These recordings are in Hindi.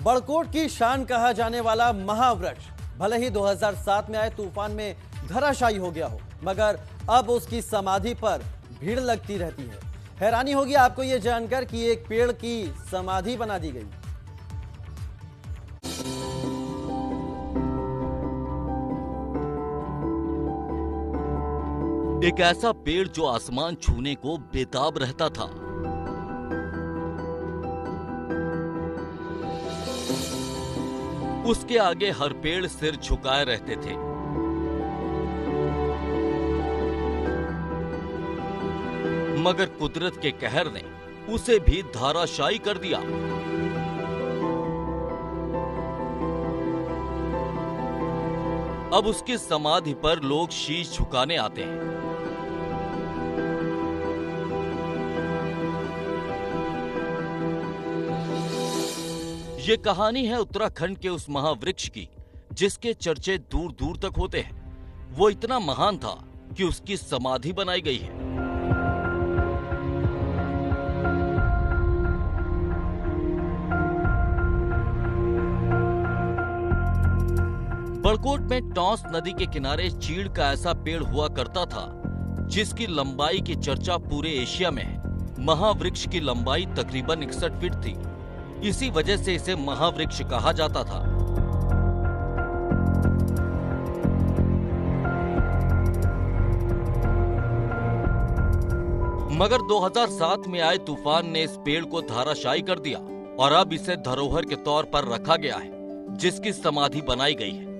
बड़कोट की शान कहा जाने वाला महावृक्ष भले ही 2007 में आए तूफान में धराशायी हो गया हो, मगर अब उसकी समाधि पर भीड़ लगती रहती है। हैरानी होगी आपको यह जानकर कि एक पेड़ की समाधि बना दी गई। एक ऐसा पेड़ जो आसमान छूने को बेताब रहता था। उसके आगे हर पेड़ सिर झुकाए रहते थे। मगर कुदरत के कहर ने उसे भी धराशायी कर दिया। अब उसकी समाधि पर लोग शीश झुकाने आते हैं। ये कहानी है उत्तराखंड के उस महावृक्ष की जिसके चर्चे दूर दूर तक होते हैं। वो इतना महान था कि उसकी समाधि बनाई गई है। बड़कोट में टॉस नदी के किनारे चीड़ का ऐसा पेड़ हुआ करता था जिसकी लंबाई की चर्चा पूरे एशिया में है। महावृक्ष की लंबाई तकरीबन 61 फीट थी। इसी वजह से इसे महावृक्ष कहा जाता था। मगर 2007 में आए तूफान ने इस पेड़ को धराशायी कर दिया और अब इसे धरोहर के तौर पर रखा गया है, जिसकी समाधि बनाई गई है।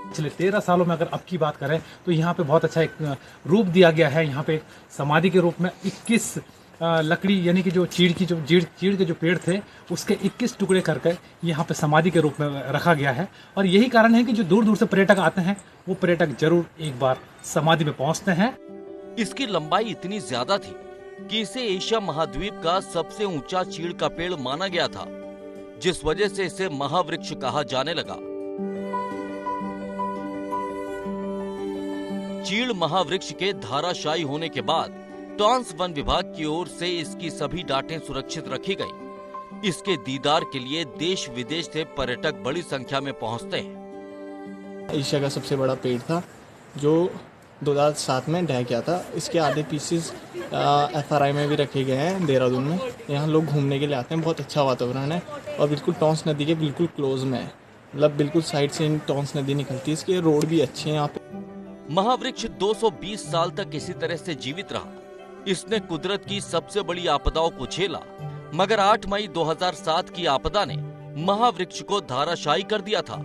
पिछले 13 सालों में अगर अब की बात करें तो यहाँ पे बहुत अच्छा एक रूप दिया गया है। यहाँ पे समाधि के रूप में 21 लकड़ी यानी कि जो चीड़ के जो पेड़ थे उसके 21 टुकड़े करके यहाँ पे समाधि के रूप में रखा गया है। और यही कारण है कि जो दूर दूर से पर्यटक आते हैं वो पर्यटक जरूर एक बार समाधि में पहुँचते हैं। इसकी लंबाई इतनी ज्यादा थी कि इसे एशिया महाद्वीप का सबसे ऊंचा चीड़ का पेड़ माना गया था, जिस वजह से इसे महावृक्ष कहा जाने लगा। चीड़ महावृक्ष के धराशायी होने के बाद टॉन्स वन विभाग की ओर से इसकी सभी डांटें सुरक्षित रखी गई। इसके दीदार के लिए देश विदेश से पर्यटक बड़ी संख्या में पहुंचते हैं। एशिया का सबसे बड़ा पेड़ था जो 2007 में ढह गया था। इसके आधे पीसेस FRI में भी रखे गए हैं देहरादून में। यहाँ लोग घूमने के लिए आते हैं। बहुत अच्छा वातावरण है और बिल्कुल टॉन्स नदी के बिल्कुल क्लोज में है, मतलब बिल्कुल साइड से टॉन्स नदी निकलती है। इसके रोड भी अच्छे हैं यहाँ पे। महावृक्ष 220 साल तक इसी तरह से जीवित रहा। इसने कुदरत की सबसे बड़ी आपदाओं को झेला, मगर 8 मई 2007 की आपदा ने महावृक्ष को धराशायी कर दिया था।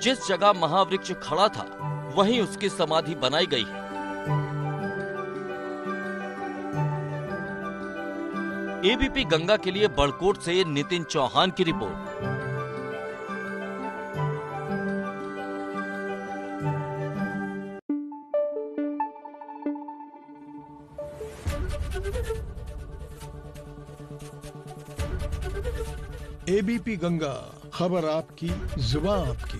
जिस जगह महावृक्ष खड़ा था वहीं उसकी समाधि बनाई गई है। एबीपी गंगा के लिए बड़कोट से नितिन चौहान की रिपोर्ट। एबीपी गंगा, खबर आपकी, जुबान आपकी।